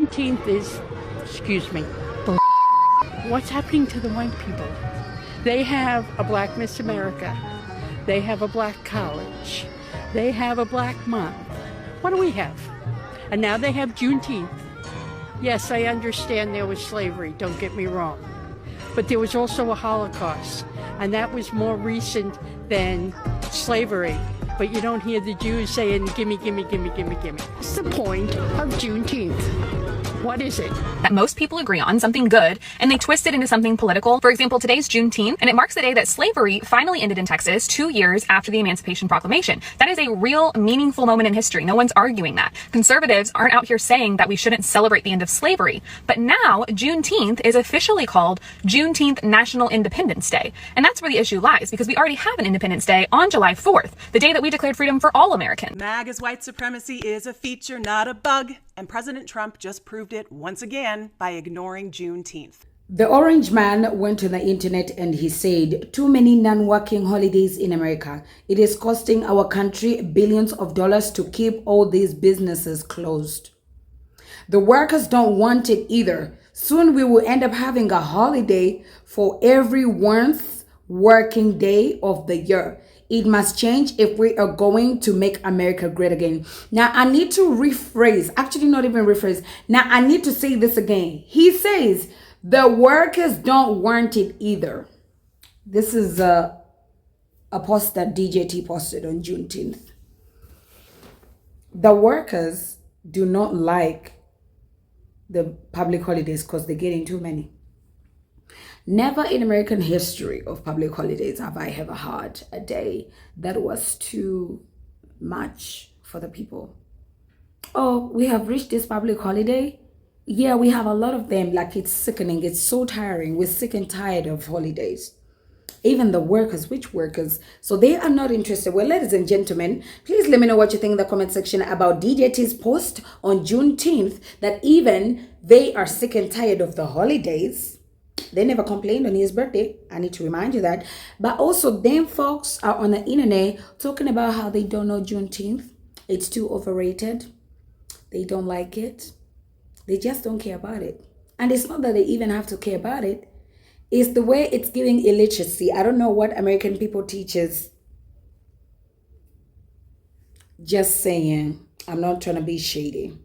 Juneteenth is, excuse me, what's happening to the white people? They have a Black Miss America. They have a Black college. They have a Black month. What do we have? And now they have Juneteenth. Yes, I understand there was slavery, don't get me wrong. But there was also a Holocaust, and that was more recent than slavery. But you don't hear the Jews saying, gimme, gimme, gimme, gimme, gimme. What's the point of Juneteenth? What is it? That most people agree on, something good, and they twist it into something political. For example, today's Juneteenth, and it marks the day that slavery finally ended in Texas 2 years after the Emancipation Proclamation. That is a real, meaningful moment in history. No one's arguing that. Conservatives aren't out here saying that we shouldn't celebrate the end of slavery. But now, Juneteenth is officially called Juneteenth National Independence Day. And that's where the issue lies, because we already have an Independence Day on July 4th, the day that we declared freedom for all Americans. MAGA's white supremacy is a feature, not a bug. And President Trump just proved it once again by ignoring Juneteenth. The orange man went to the internet and he said, too many non-working holidays in America. It is costing our country billions of dollars to keep all these businesses closed. The workers don't want it either. Soon we will end up having a holiday for every 1st working day of the year. It must change if we are going to make America great again. Now, I need to rephrase, actually not even rephrase. Now, I need to say this again. He says, the workers don't want it either. This is a post that DJT posted on Juneteenth. The workers do not like the public holidays because they're getting too many. Never in American history of public holidays have I ever had a day that was too much for the people. Oh, we have reached this public holiday. Yeah, we have a lot of them. Like, it's sickening. It's so tiring. We're sick and tired of holidays. Even the workers, which workers? So they are not interested. Well, ladies and gentlemen, please let me know what you think in the comment section about DJT's post on Juneteenth, that even they are sick and tired of the holidays. They never complained on his birthday. I need to remind you that. But also, them folks are on the internet talking about how they don't know Juneteenth. It's too overrated. They don't like it. They just don't care about it. And it's not that they even have to care about it. It's the way it's giving illiteracy. I don't know what American people teaches. Just saying. I'm not trying to be shady.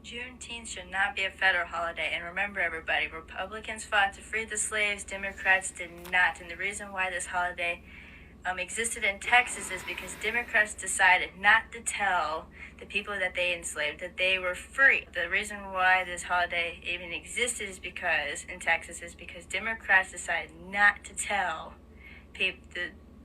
Juneteenth should not be a federal holiday. And remember, everybody, Republicans fought to free the slaves, Democrats did not. And the reason why this holiday existed in Texas is because Democrats decided not to tell the people that they enslaved that they were free. The reason why this holiday even existed is because, in Texas, is because Democrats decided not to tell the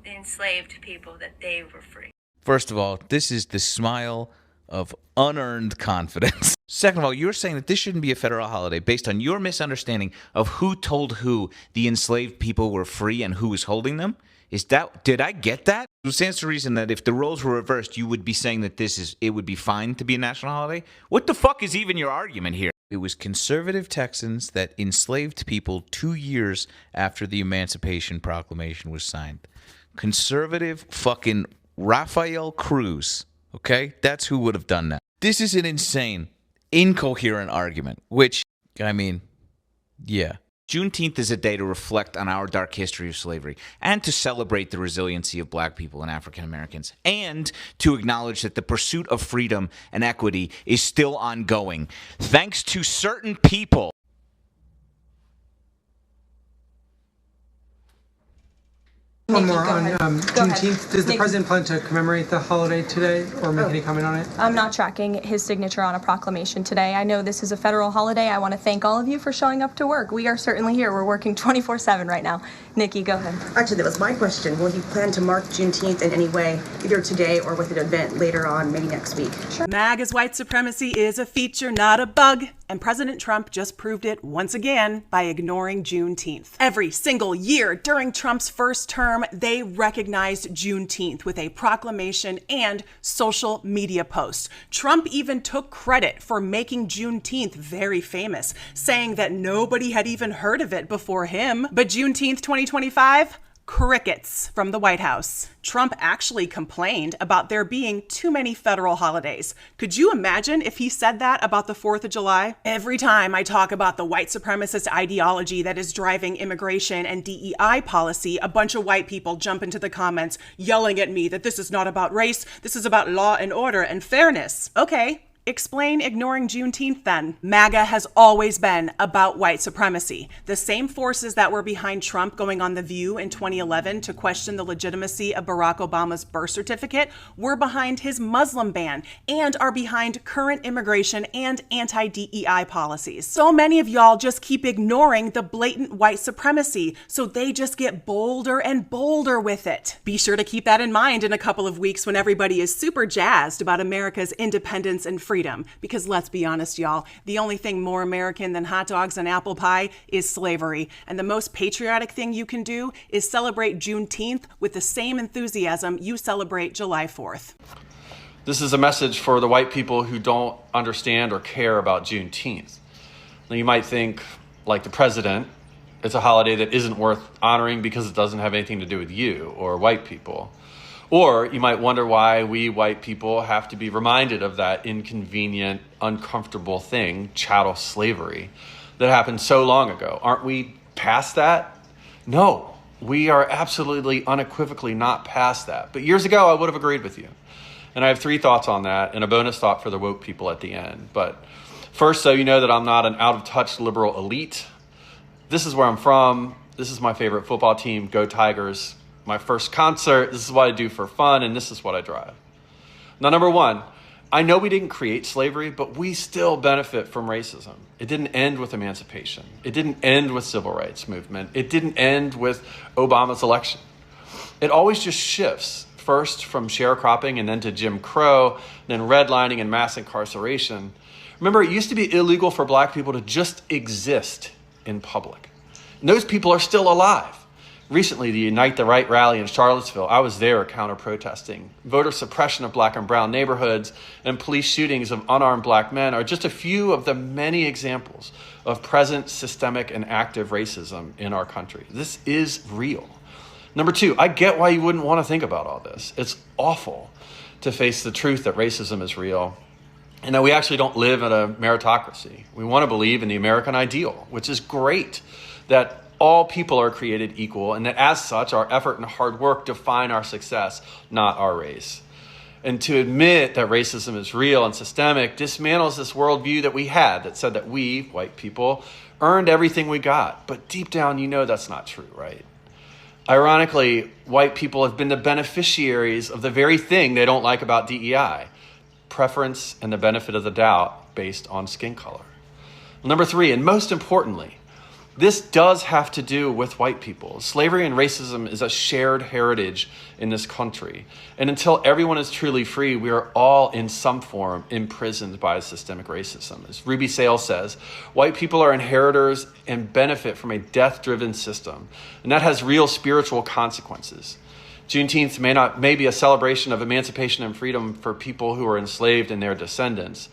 enslaved people that they were free. First of all, this is the smile of unearned confidence. Second of all, you're saying that this shouldn't be a federal holiday based on your misunderstanding of who told who the enslaved people were free and who was holding them? Did I get that? It stands to reason that if the roles were reversed, you would be saying that it would be fine to be a national holiday? What the fuck is even your argument here? It was conservative Texans that enslaved people 2 years after the Emancipation Proclamation was signed. Conservative fucking Rafael Cruz. Okay? That's who would have done that. This is an insane, incoherent argument, which, I mean, yeah. Juneteenth is a day to reflect on our dark history of slavery and to celebrate the resiliency of black people and African Americans and to acknowledge that the pursuit of freedom and equity is still ongoing, thanks to certain people. One more on Juneteenth. Does the president plan to commemorate the holiday today or make any comment on it? I'm not tracking his signature on a proclamation today. I know this is a federal holiday. I want to thank all of you for showing up to work. We are certainly here. We're working 24/7 right now. Nikki, go ahead. Actually, that was my question. Will you plan to mark Juneteenth in any way, either today or with an event later on, maybe next week? Sure. MAGA's white supremacy is a feature, not a bug. And President Trump just proved it once again by ignoring Juneteenth. Every single year during Trump's first term, they recognized Juneteenth with a proclamation and social media posts. Trump even took credit for making Juneteenth very famous, saying that nobody had even heard of it before him. But Juneteenth 2025? Crickets from the White House. Trump actually complained about there being too many federal holidays. Could you imagine if he said that about the 4th of July? Every time I talk about the white supremacist ideology that is driving immigration and DEI policy, a bunch of white people jump into the comments yelling at me that this is not about race, this is about law and order and fairness. Okay. Explain ignoring Juneteenth then. MAGA has always been about white supremacy. The same forces that were behind Trump going on The View in 2011 to question the legitimacy of Barack Obama's birth certificate were behind his Muslim ban and are behind current immigration and anti-DEI policies. So many of y'all just keep ignoring the blatant white supremacy, so they just get bolder and bolder with it. Be sure to keep that in mind in a couple of weeks when everybody is super jazzed about America's independence and freedom. Because let's be honest, y'all, the only thing more American than hot dogs and apple pie is slavery. And the most patriotic thing you can do is celebrate Juneteenth with the same enthusiasm you celebrate July 4th. This is a message for the white people who don't understand or care about Juneteenth. Now, you might think, like the president, it's a holiday that isn't worth honoring because it doesn't have anything to do with you or white people. Or you might wonder why we white people have to be reminded of that inconvenient, uncomfortable thing, chattel slavery, that happened so long ago. Aren't we past that? No, we are absolutely unequivocally not past that. But years ago, I would have agreed with you. And I have 3 thoughts on that and a bonus thought for the woke people at the end. But first, so you know that I'm not an out-of-touch liberal elite. This is where I'm from. This is my favorite football team. Go Tigers. My first concert, this is what I do for fun, and this is what I drive. Now, number 1, I know we didn't create slavery, but we still benefit from racism. It didn't end with emancipation. It didn't end with civil rights movement. It didn't end with Obama's election. It always just shifts, first from sharecropping and then to Jim Crow, then redlining and mass incarceration. Remember, it used to be illegal for black people to just exist in public. And those people are still alive. Recently, the Unite the Right rally in Charlottesville, I was there counter-protesting. Voter suppression of black and brown neighborhoods and police shootings of unarmed black men are just a few of the many examples of present systemic and active racism in our country. This is real. Number 2, I get why you wouldn't want to think about all this. It's awful to face the truth that racism is real and that we actually don't live in a meritocracy. We want to believe in the American ideal, which is great, that all people are created equal, and that as such, our effort and hard work define our success, not our race. And to admit that racism is real and systemic dismantles this worldview that we had that said that we, white people, earned everything we got. But deep down, you know that's not true, right? Ironically, white people have been the beneficiaries of the very thing they don't like about DEI, preference and the benefit of the doubt based on skin color. Number 3, and most importantly, this does have to do with white people. Slavery and racism is a shared heritage in this country. And until everyone is truly free, we are all in some form imprisoned by systemic racism. As Ruby Sales says, white people are inheritors and benefit from a death-driven system. And that has real spiritual consequences. Juneteenth may be a celebration of emancipation and freedom for people who are enslaved and their descendants.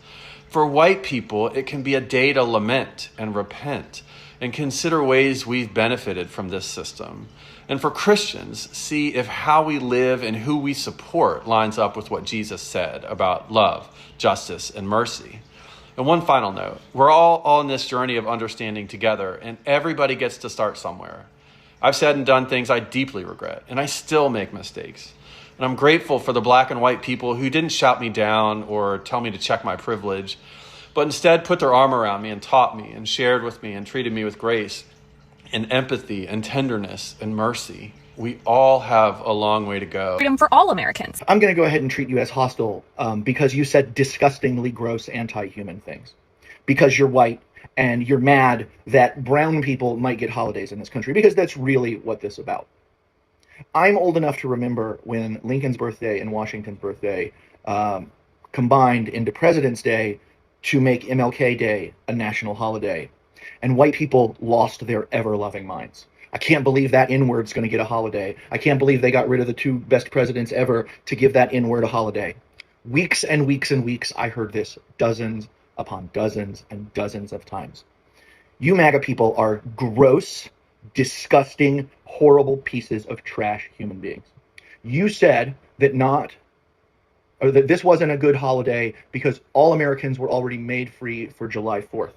For white people, it can be a day to lament and repent and consider ways we've benefited from this system. And for Christians, see if how we live and who we support lines up with what Jesus said about love, justice, and mercy. And one final note, we're all on this journey of understanding together, and everybody gets to start somewhere. I've said and done things I deeply regret, and I still make mistakes. And I'm grateful for the black and white people who didn't shout me down or tell me to check my privilege, but instead put their arm around me and taught me and shared with me and treated me with grace and empathy and tenderness and mercy. We all have a long way to go. Freedom for all Americans. I'm going to go ahead and treat you as hostile because you said disgustingly gross anti-human things. Because you're white and you're mad that brown people might get holidays in this country, because that's really what this is about. I'm old enough to remember when Lincoln's birthday and Washington's birthday combined into President's Day to make MLK Day a national holiday. And white people lost their ever-loving minds. I can't believe that N-word's going to get a holiday. I can't believe they got rid of the 2 best presidents ever to give that N-word a holiday. Weeks and weeks and weeks, I heard this dozens upon dozens and dozens of times. You MAGA people are gross, disgusting, horrible pieces of trash human beings. You said that that this wasn't a good holiday because all Americans were already made free for July 4th.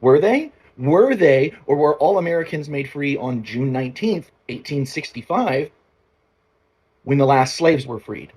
Were they? Or were all Americans made free on June 19th, 1865, when the last slaves were freed?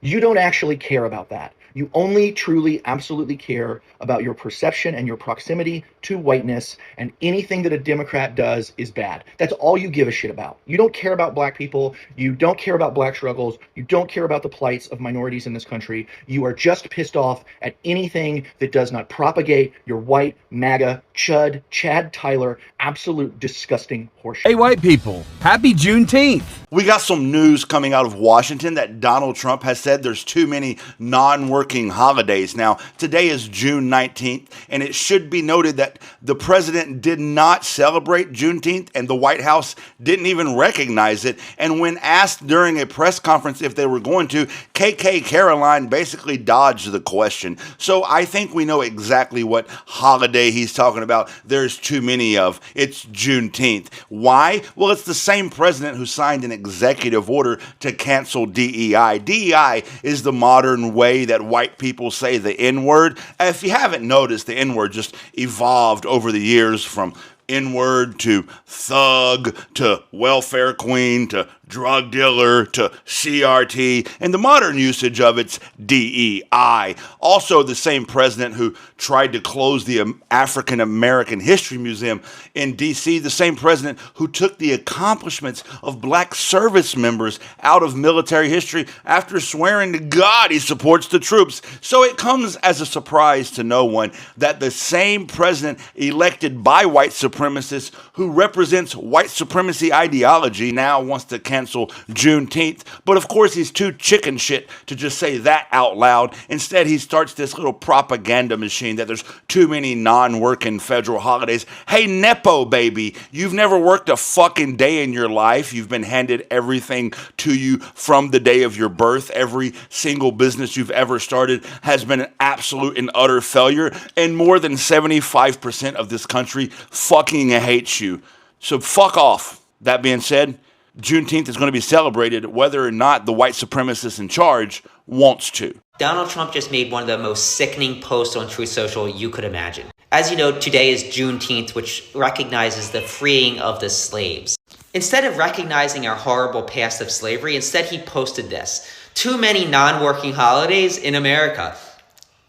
You don't actually care about that. You only truly, absolutely care about your perception and your proximity to whiteness, and anything that a Democrat does is bad. That's all you give a shit about. You don't care about black people. You don't care about black struggles. You don't care about the plights of minorities in this country. You are just pissed off at anything that does not propagate your white, MAGA, Chad Tyler, absolute disgusting horseshit. Hey, white people, happy Juneteenth. We got some news coming out of Washington that Donald Trump has said there's too many non-working holidays. Now, today is June 19th, and it should be noted that the president did not celebrate Juneteenth, and the White House didn't even recognize it. And when asked during a press conference if they were going to, KK Caroline basically dodged the question. So I think we know exactly what holiday he's talking about. There's too many of. It's Juneteenth. Why? Well, it's the same president who signed an executive order to cancel DEI. DEI is the modern way that white people say the N-word. If you haven't noticed, the N-word just evolved over the years from N-word to thug to welfare queen to drug dealer to CRT, and the modern usage of it's DEI. Also, the same president who tried to close the African American History Museum in D.C., the same president who took the accomplishments of black service members out of military history after swearing to God he supports the troops. So it comes as a surprise to no one that the same president elected by white supremacists who represents white supremacy ideology now wants to cancel Juneteenth. But of course, he's too chicken shit to just say that out loud. Instead, he starts this little propaganda machine that there's too many non-working federal holidays. Hey, Nepo baby, you've never worked a fucking day in your life. You've been handed everything to you from the day of your birth. Every single business you've ever started has been an absolute and utter failure. And more than 75% of this country fucking hates you. So fuck off. That being said, Juneteenth is going to be celebrated whether or not the white supremacist in charge wants to. Donald Trump just made one of the most sickening posts on Truth Social you could imagine. As you know, today is Juneteenth, which recognizes the freeing of the slaves. Instead of recognizing our horrible past of slavery, instead he posted this. Too many non-working holidays in America.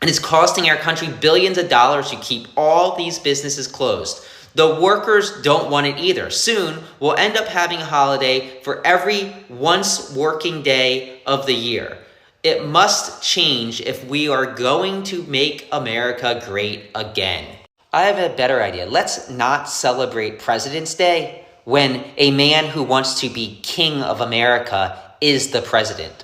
And it's costing our country billions of dollars to keep all these businesses closed. The workers don't want it either. Soon, we'll end up having a holiday for every once working day of the year. It must change if we are going to make America great again. I have a better idea. Let's not celebrate President's Day when a man who wants to be king of America is the president.